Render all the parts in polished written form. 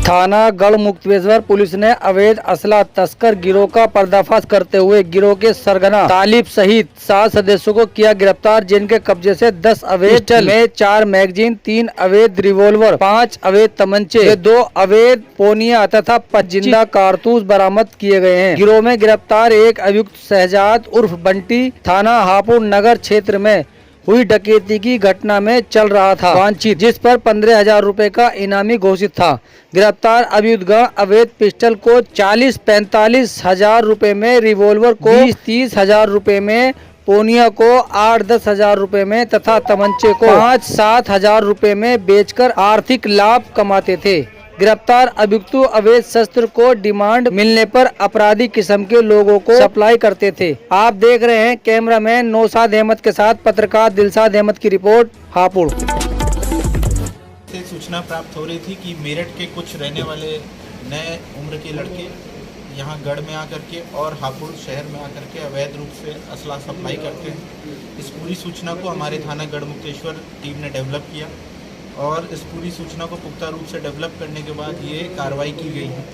थाना गढ़मुक्तेश्वर पुलिस ने अवैध असला तस्कर गिरोह का पर्दाफाश करते हुए गिरोह के सरगना तालिब सहित 7 सदस्यों को किया गिरफ्तार, जिनके कब्जे से 10 अवैध पिस्टल में 4 मैगजीन, 3 अवैध रिवॉल्वर, 5 अवैध तमंचे, 2 अवैध पोनिया तथा 25 जिंदा कारतूस बरामद किए गए हैं। गिरोह में गिरफ्तार एक अभियुक्त शहजाद उर्फ बंटी थाना हापुड़ नगर क्षेत्र में हुई डकैती की घटना में चल रहा था वांछित, जिस पर 15,000 रुपए का इनामी घोषित था। गिरफ्तार अभियुक्तगण अवैध पिस्टल को 40-45 हजार रुपए में, रिवॉल्वर को 20-30 हजार रुपए में, पोनिया को 8-10 हजार रुपए में तथा तमंचे को 5-7 हजार रुपए में बेचकर आर्थिक लाभ कमाते थे। गिरफ्तार अभियुक्त अवैध शस्त्र को डिमांड मिलने पर अपराधी किस्म के लोगों को सप्लाई करते थे। आप देख रहे हैं कैमरामैन नौशाद अहमद के साथ पत्रकार दिलशाद अहमद की रिपोर्ट, हापुड़। से सूचना प्राप्त हो रही थी कि मेरठ के कुछ रहने वाले नए उम्र के लड़के यहाँ गढ़ में आकर के और हापुड़ शहर में आकर के अवैध रूप से असला सप्लाई करते हैं। इस पूरी सूचना को हमारे थाना गढ़मुक्तेश्वर टीम ने डेवलप किया और इस पूरी सूचना को पुख्ता रूप से डेवलप करने के बाद ये कार्रवाई की गई है,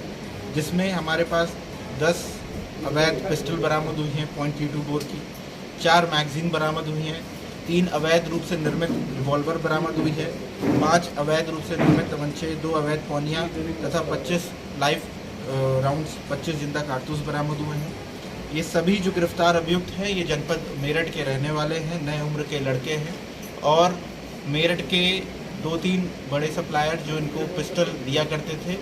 जिसमें हमारे पास 10 अवैध पिस्टल बरामद हुई हैं .32 बोर की, 4 मैगजीन बरामद हुई हैं, 3 अवैध रूप से निर्मित रिवॉल्वर बरामद हुई है, 5 अवैध रूप से निर्मित तमंचे, 2 अवैध पोनिया तथा 25 लाइव राउंड्स, 25 जिंदा कारतूस बरामद हुए हैं। ये सभी जो गिरफ्तार अभियुक्त हैं ये जनपद मेरठ के रहने वाले हैं, नए उम्र के लड़के हैं और मेरठ के 2-3 बड़े सप्लायर जो इनको पिस्टल दिया करते थे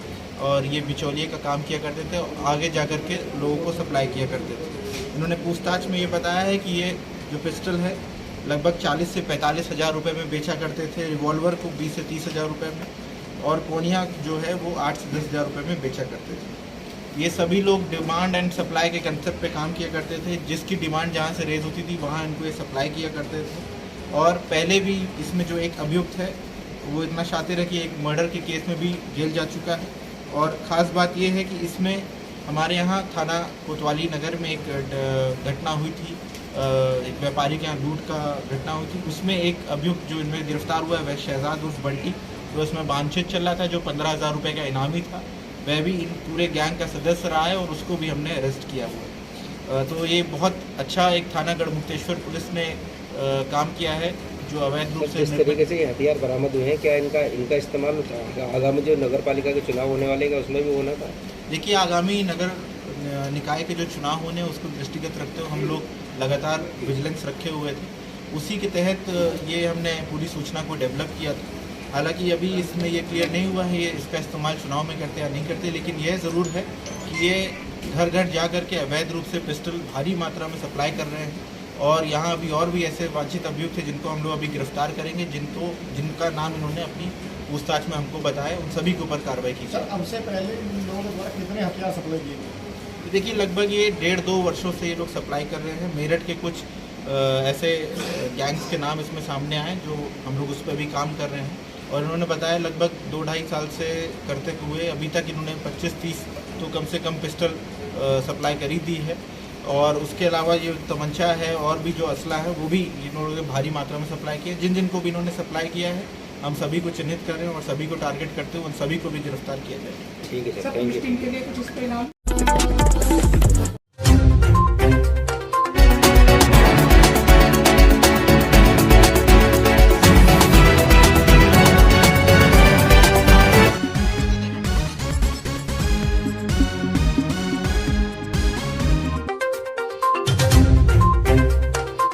और ये बिचौलिए का काम किया करते थे और आगे जाकर के लोगों को सप्लाई किया करते थे। इन्होंने पूछताछ में ये बताया है कि ये जो पिस्टल है लगभग 40 से 45 हज़ार रुपये में बेचा करते थे, रिवॉल्वर को 20 से 30 हज़ार रुपये में और पोनिया जो है वो 8 से 10 हज़ार रुपये में बेचा करते थे। ये सभी लोग डिमांड एंड सप्लाई के कंसेप्ट पे काम किया करते थे, जिसकी डिमांड जहाँ से रेज होती थी वहाँ इनको ये सप्लाई किया करते थे। और पहले भी इसमें जो एक अभियुक्त है वो इतना शातिर है कि एक मर्डर के केस में भी जेल जा चुका है। और ख़ास बात यह है कि इसमें हमारे यहाँ थाना कोतवाली नगर में एक घटना हुई थी, एक व्यापारी के यहाँ लूट का घटना हुई थी। उसमें एक अभियुक्त जो इनमें गिरफ्तार हुआ है वह शहजाद उर्फ बंटी, तो उसमें बांछेद चल रहा था, जो 15,000 रुपये का इनामी था, वह भी इन पूरे गैंग का सदस्य रहा है और उसको भी हमने अरेस्ट किया हुआ है। तो ये बहुत अच्छा एक थाना गढ़मुक्तेश्वर पुलिस ने काम किया है जो अवैध रूप से इस तरीके से हथियार बरामद हुए हैं। क्या इनका इस्तेमाल आगामी जो नगर पालिका के चुनाव होने वाले हैं उसमें भी होना था? देखिए, आगामी नगर निकाय के जो चुनाव होने उसको दृष्टिगत रखते हुए हम लोग लगातार विजिलेंस रखे हुए थे। उसी के तहत ये हमने पूरी सूचना को डेवलप किया था। हालांकि अभी इसमें ये क्लियर नहीं हुआ है ये इसका इस्तेमाल चुनाव में करते या नहीं करते, लेकिन यह ज़रूर है कि ये घर घर जा कर के अवैध रूप से पिस्टल भारी मात्रा में सप्लाई कर रहे हैं। और यहाँ अभी और भी ऐसे वांछित अभियुक्त थे जिनको हम लोग अभी गिरफ्तार करेंगे, जिनका नाम इन्होंने अपनी पूछताछ में हमको बताया, उन सभी के ऊपर कार्रवाई की जाए। अब से पहले इन लोगों द्वारा कितने हथियार सप्लाई किए गए? देखिए, लगभग ये 1.5-2 वर्षों से ये लोग सप्लाई कर रहे हैं। मेरठ के कुछ ऐसे गैंग्स के नाम इसमें सामने आए जो हम लोग उस पर भी काम कर रहे हैं और इन्होंने बताया लगभग 2-2.5 साल से करते हुए अभी तक इन्होंने 25-30 तो कम से कम पिस्टल सप्लाई करी दी है। और उसके अलावा ये तमंचा है और भी जो असला है वो भी इन्होंने भारी मात्रा में सप्लाई किया। जिनको भी इन्होंने सप्लाई किया है हम सभी को चिन्हित कर रहे हैं और सभी को टारगेट करते हुए उन सभी को भी गिरफ्तार किया जाए। ठीक है सर, थैंक यू।